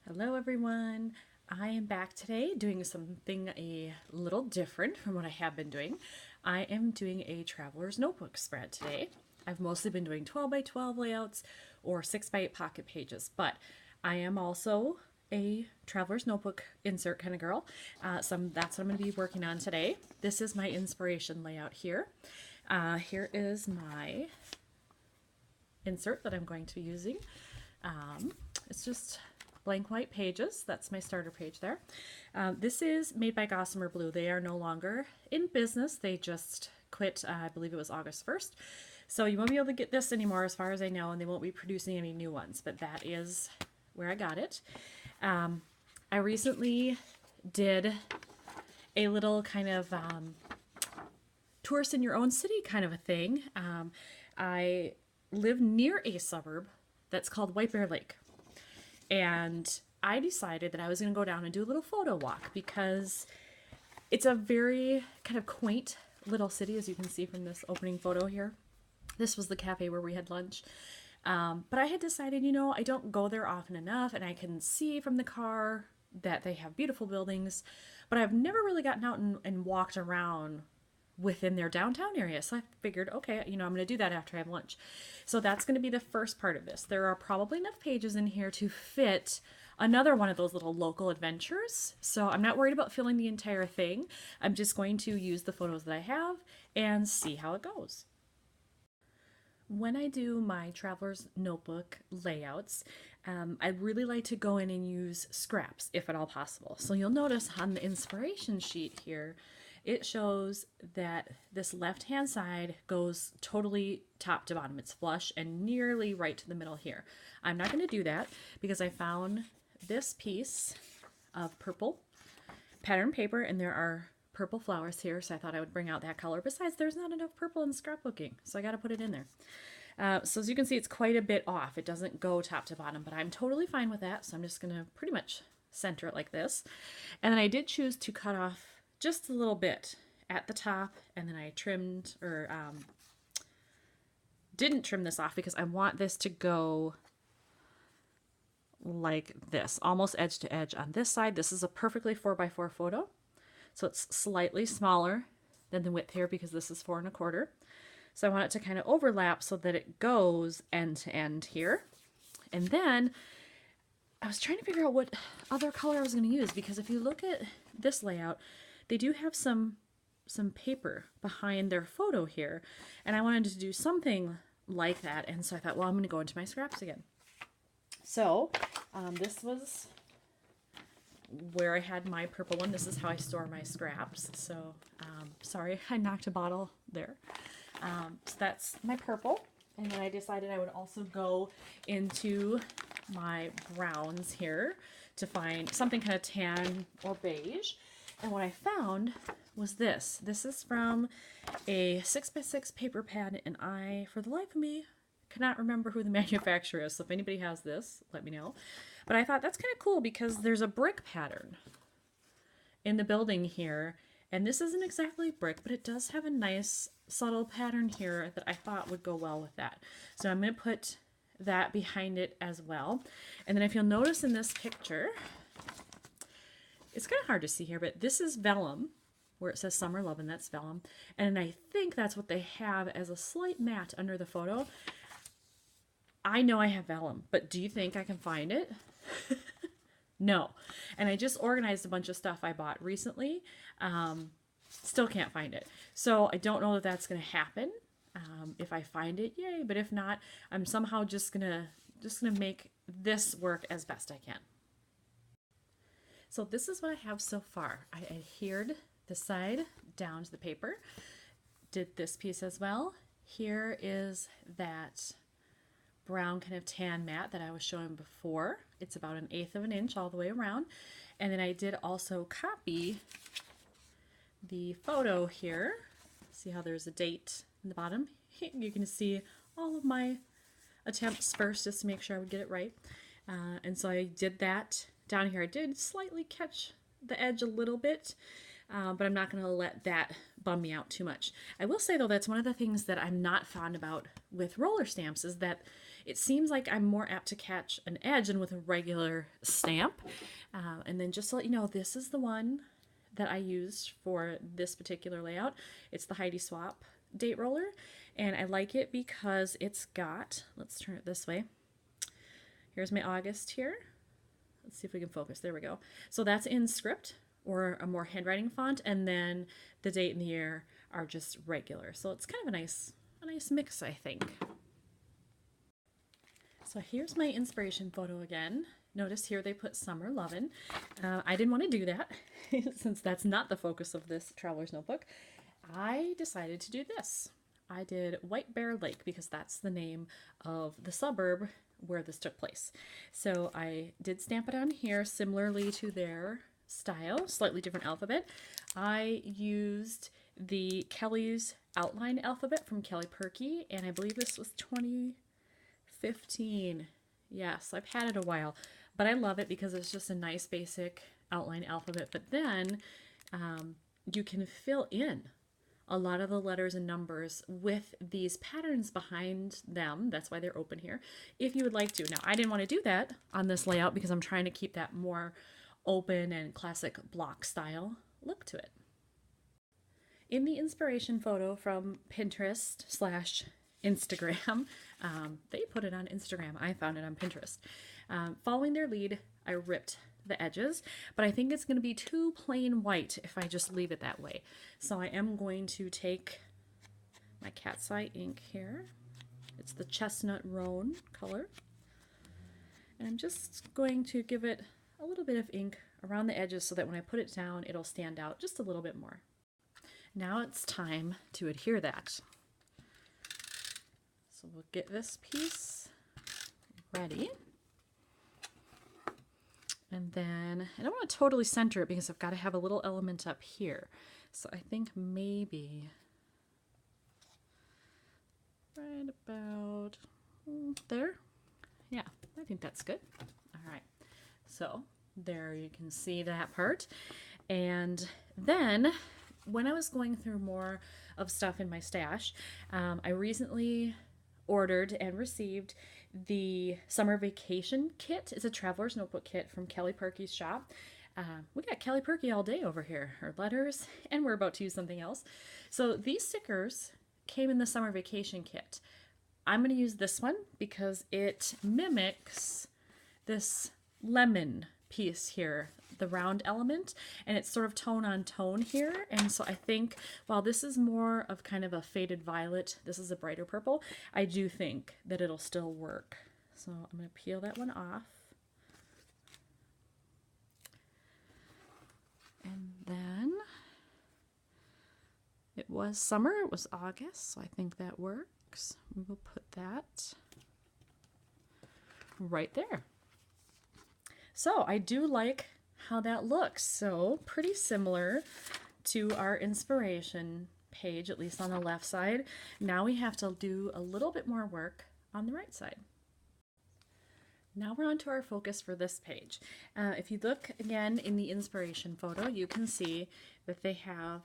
Hello everyone. I am back today doing something a little different from what I have been doing. I am doing a traveler's notebook spread today. I've mostly been doing 12 by 12 layouts or 6 by 8 pocket pages, but I am also a traveler's notebook insert kind of girl. That's what I'm going to be working on today. This is my inspiration layout here. Here is my insert that I'm going to be using. It's just blank white pages. That's my starter page there. This is made by Gossamer Blue. They are no longer in business. They just quit, I believe it was August 1st. So you won't be able to get this anymore as far as I know, and they won't be producing any new ones, but that is where I got it. I recently did a little kind of tourist in your own city kind of a thing. I live near a suburb that's called White Bear Lake. And I decided that I was going to go down and do a little photo walk because it's a very kind of quaint little city, as you can see from this opening photo here. This was the cafe where we had lunch. But I had decided, I don't go there often enough, and I can see from the car that they have beautiful buildings, but I've never really gotten out and walked around within their downtown area. So I figured, okay, I'm going to do that after I have lunch. So that's going to be the first part of this. There are probably enough pages in here to fit another one of those little local adventures. So I'm not worried about filling the entire thing. I'm just going to use the photos that I have and see how it goes. When I do my traveler's notebook layouts, I really like to go in and use scraps if at all possible. So you'll notice on the inspiration sheet here, it shows that this left-hand side goes totally top to bottom. It's flush and nearly right to the middle here. I'm not going to do that because I found this piece of purple pattern paper, and there are purple flowers here, so I thought I would bring out that color. Besides, there's not enough purple in scrapbooking, so I got to put it in there. So as you can see, it's quite a bit off. It doesn't go top to bottom, but I'm totally fine with that, so I'm just going to pretty much center it like this. And then I did choose to cut off just a little bit at the top, and then I trimmed or didn't trim this off because I want this to go like this, almost edge to edge on this side. This is a perfectly 4x4 photo, so it's slightly smaller than the width here because this is 4 1/4. So I want it to kind of overlap so that it goes end to end here. And then I was trying to figure out what other color I was going to use, because if you look at this layout, they do have some paper behind their photo here, and I wanted to do something like that, and so I thought, well, I'm going to go into my scraps again. So this was where I had my purple one. This is how I store my scraps. So sorry, I knocked a bottle there. So that's my purple, and then I decided I would also go into my browns here to find something kind of tan or beige. And what I found was this. This is from a 6x6 paper pad, and I, for the life of me, cannot remember who the manufacturer is. So if anybody has this, let me know. But I thought that's kind of cool because there's a brick pattern in the building here. And this isn't exactly brick, but it does have a nice subtle pattern here that I thought would go well with that. So I'm going to put that behind it as well. And then if you'll notice in this picture, it's kind of hard to see here, but this is vellum, where it says Summer Love, and that's vellum. And I think that's what they have as a slight matte under the photo. I know I have vellum, but do you think I can find it? No. And I just organized a bunch of stuff I bought recently. Still can't find it. So I don't know that that's going to happen. If I find it, yay. But if not, I'm somehow just gonna make this work as best I can. So this is what I have so far. I adhered the side down to the paper, did this piece as well. Here is that brown kind of tan matte that I was showing before. It's about 1/8 of an inch all the way around. And then I did also copy the photo here. See how there's a date in the bottom? You can see all of my attempts first just to make sure I would get it right. And so I did that down here. I did slightly catch the edge a little bit, but I'm not going to let that bum me out too much. I will say, though, that's one of the things that I'm not fond about with roller stamps, is that it seems like I'm more apt to catch an edge than with a regular stamp. And then just to let you know, this is the one that I used for this particular layout. It's the Heidi Swap date roller, and I like it because it's got, let's turn it this way. Here's my August here. Let's see if we can focus. There we go. So that's in script or a more handwriting font, and then the date and the year are just regular. So it's kind of a nice mix, I think. So here's my inspiration photo again. Notice here they put Summer Lovin'. I didn't want to do that since that's not the focus of this traveler's notebook. I decided to do this. I did White Bear Lake because that's the name of the suburb where this took place. So I did stamp it on here similarly to their style, slightly different alphabet. I used the Kelly's outline alphabet from Kelly Perky, and I believe this was 2015. Yes, I've had it a while, but I love it because it's just a nice basic outline alphabet. But then you can fill in a lot of the letters and numbers with these patterns behind them. That's why they're open here, if you would like to. Now, I didn't want to do that on this layout because I'm trying to keep that more open and classic block style look to it. In the inspiration photo from Pinterest / Instagram, they put it on Instagram. I found it on Pinterest. Following their lead, I ripped the edges, but I think it's going to be too plain white if I just leave it that way. So I am going to take my cat's eye ink here. It's the chestnut roan color. And I'm just going to give it a little bit of ink around the edges so that when I put it down, it'll stand out just a little bit more. Now it's time to adhere that. So we'll get this piece ready. And then I don't want to totally center it because I've got to have a little element up here. So I think maybe right about there. Yeah, I think that's good. All right. So there you can see that part. And then when I was going through more of stuff in my stash, I recently ordered and received the summer vacation kit. It's a traveler's notebook kit from Kelly Perky's shop. We got Kelly Perky all day over here, her letters, and we're about to use something else. So these stickers came in the summer vacation kit. I'm going to use this one because it mimics this lemon piece here, the round element, and it's sort of tone on tone here. And so I think while this is more of kind of a faded violet, this is a brighter purple, I do think that it'll still work. So I'm going to peel that one off. And then it was summer, it was August, so I think that works. We will put that right there. So I do like how that looks. So pretty similar to our inspiration page, at least on the left side. Now we have to do a little bit more work on the right side. Now we're on to our focus for this page. If you look again in the inspiration photo, you can see that they have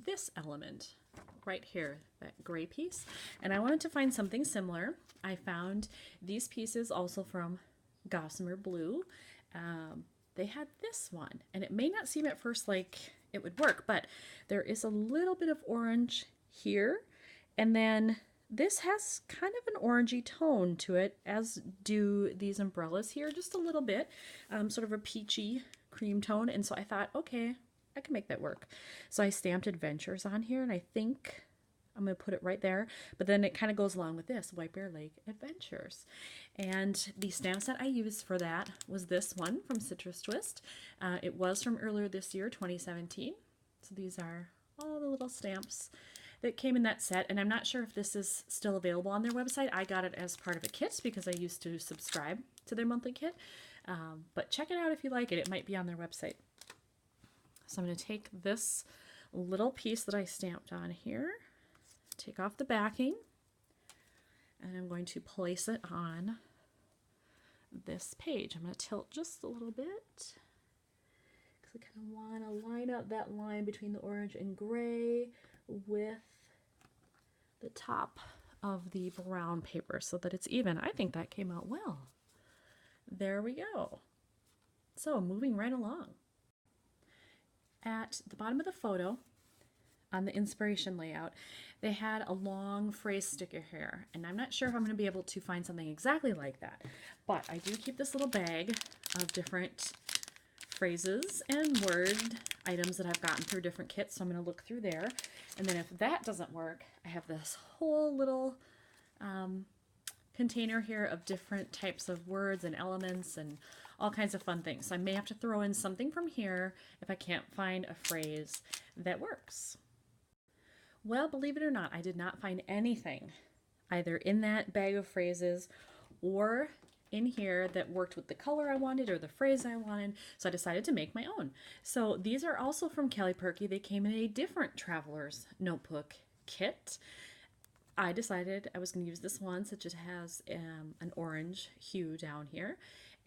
this element right here, that gray piece. And I wanted to find something similar. I found these pieces also from Gossamer Blue. They had this one, and it may not seem at first like it would work, but there is a little bit of orange here, and then this has kind of an orangey tone to it, as do these umbrellas here, just a little bit, sort of a peachy cream tone. And so I thought, okay, I can make that work. So I stamped Adventures on here, and I think I'm going to put it right there, but then it kind of goes along with this, White Bear Lake Adventures. And the stamp set I used for that was this one from Citrus Twist. It was from earlier this year, 2017. So these are all the little stamps that came in that set, and I'm not sure if this is still available on their website. I got it as part of a kit because I used to subscribe to their monthly kit, but check it out if you like it. It might be on their website. So I'm going to take this little piece that I stamped on here, take off the backing, and I'm going to place it on this page. I'm going to tilt just a little bit because I kind of want to line up that line between the orange and gray with the top of the brown paper so that it's even. I think that came out well. There we go. So moving right along. At the bottom of the photo, on the inspiration layout, they had a long phrase sticker here, and I'm not sure if I'm going to be able to find something exactly like that, but I do keep this little bag of different phrases and word items that I've gotten through different kits, so I'm going to look through there. And then if that doesn't work, I have this whole little container here of different types of words and elements and all kinds of fun things. So I may have to throw in something from here if I can't find a phrase that works. Well, believe it or not, I did not find anything either in that bag of phrases or in here that worked with the color I wanted or the phrase I wanted, so I decided to make my own. So these are also from Kelly Perky. They came in a different traveler's notebook kit. I decided I was going to use this one since it has an orange hue down here,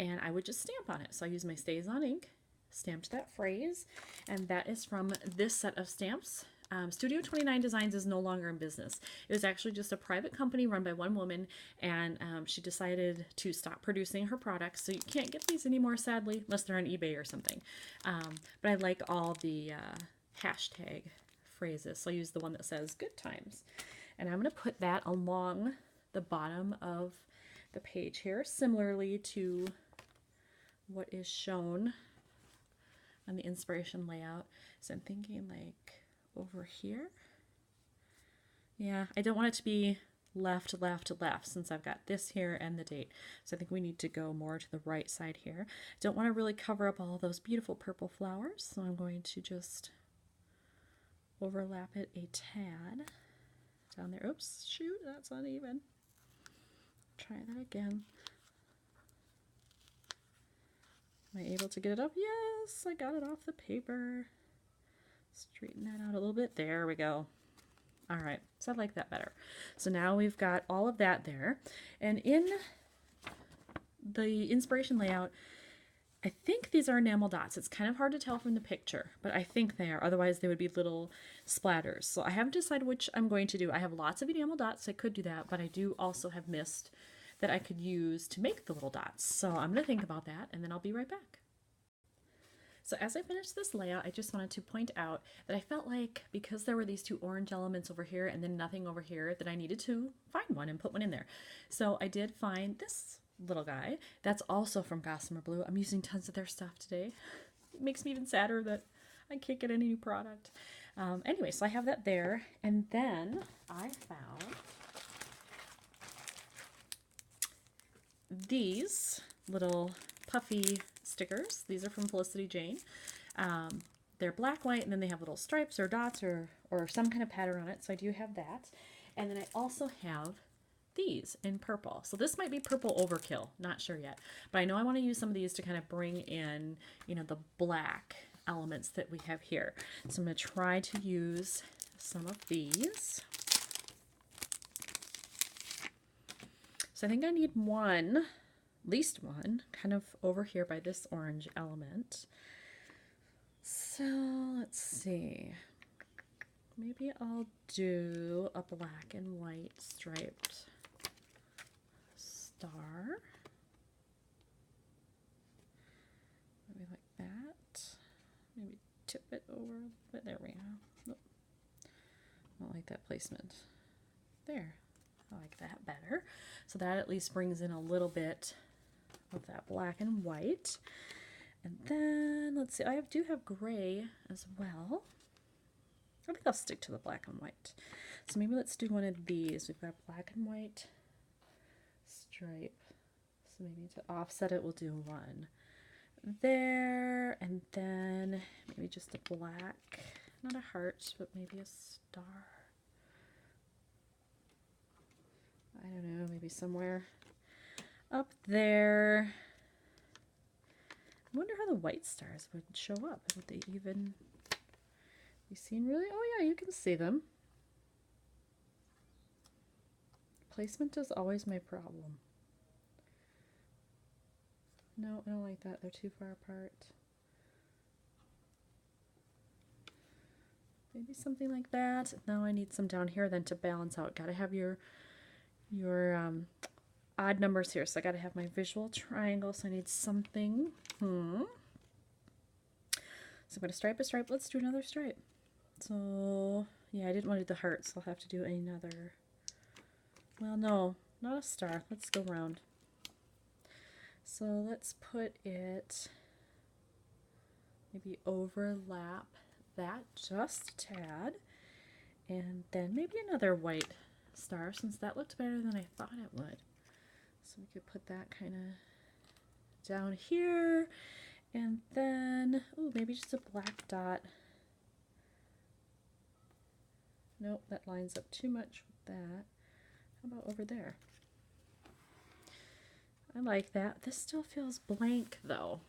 and I would just stamp on it. So I used my Stays On ink, stamped that phrase, and that is from this set of stamps. Studio 29 Designs is no longer in business. It was actually just a private company run by one woman, and she decided to stop producing her products, so you can't get these anymore, sadly, unless they're on eBay or something. But I like all the hashtag phrases, so I use the one that says good times. And I'm going to put that along the bottom of the page here, similarly to what is shown on the inspiration layout. So I'm thinking like over here. Yeah, I don't want it to be left, left, left since I've got this here and the date. So I think we need to go more to the right side here. Don't want to really cover up all those beautiful purple flowers, so I'm going to just overlap it a tad down there. Oops, shoot, that's uneven. Try that again. Am I able to get it up? Yes, I got it off the paper. Straighten that out a little bit. There we go. All right, so I like that better. So now we've got all of that there. And in the inspiration layout, I think these are enamel dots. It's kind of hard to tell from the picture, but I think they are. Otherwise, they would be little splatters. So I haven't decided which I'm going to do. I have lots of enamel dots. I could do that, but I do also have mist that I could use to make the little dots. So I'm going to think about that, and then I'll be right back. So as I finish this layout, I just wanted to point out that I felt like because there were these two orange elements over here and then nothing over here, that I needed to find one and put one in there. So I did find this little guy. That's also from Gossamer Blue. I'm using tons of their stuff today. It makes me even sadder that I can't get any new product. Anyway, so I have that there. And then I found these little puffy stickers. These are from Felicity Jane. They're black, white, and then they have little stripes or dots or some kind of pattern on it. So I do have that. And then I also have these in purple. So this might be purple overkill, not sure yet. But I know I want to use some of these to kind of bring in, you know, the black elements that we have here. So I'm going to try to use some of these. So I think I need one, at least one, kind of over here by this orange element. So let's see. Maybe I'll do a black and white striped star. Maybe like that. Maybe tip it over a little bit. There we go. Nope. I don't like that placement. There. I like that better. So that at least brings in a little bit of that black and white. And then, let's see, I do have gray as well. I think I'll stick to the black and white. So maybe let's do one of these. We've got black and white stripe. So maybe to offset it, we'll do one there. And then maybe just a black, not a heart, but maybe a star. I don't know, maybe somewhere up there. I wonder how the white stars would show up. Would they even be seen really? Oh yeah, you can see them. Placement is always my problem. No, I don't like that. They're too far apart. Maybe something like that. Now I need some down here then to balance out. Gotta have your your odd numbers here. So I got to have my visual triangle. So I need something. So I'm going to stripe a stripe. Let's do another stripe. So yeah, I didn't want to do the heart, so I'll have to do another. Well, no, not a star. Let's go round. So let's put it, maybe overlap that just a tad. And then maybe another white star, since that looked better than I thought it would. So we could put that kind of down here. And then, oh, maybe just a black dot. Nope, that lines up too much with that. How about over there? I like that. This still feels blank though.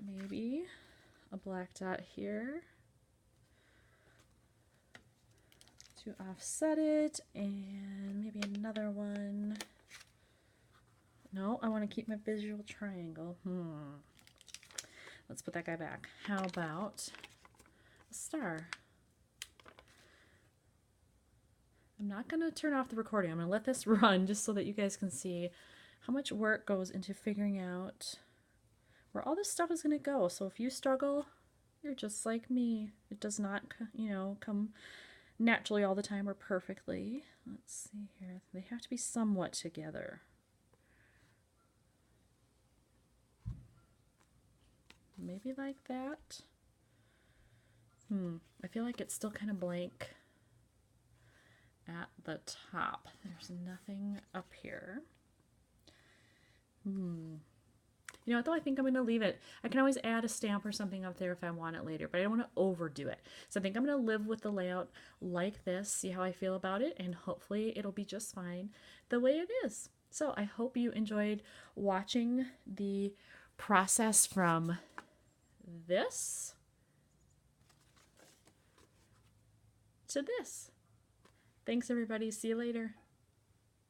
Maybe a black dot here to offset it, and maybe another one. No, I want to keep my visual triangle. Let's put that guy back. How about a star? I'm not going to turn off the recording. I'm going to let this run just so that you guys can see how much work goes into figuring out where all this stuff is going to go. So if you struggle, you're just like me. It does not, come naturally all the time or perfectly. Let's see here. They have to be somewhat together. Maybe like that. I feel like it's still kind of blank at the top. There's nothing up here. You know what though? I think I'm going to leave it. I can always add a stamp or something up there if I want it later, but I don't want to overdo it. So I think I'm going to live with the layout like this, see how I feel about it, and hopefully it'll be just fine the way it is. So I hope you enjoyed watching the process from this to this. Thanks everybody. See you later.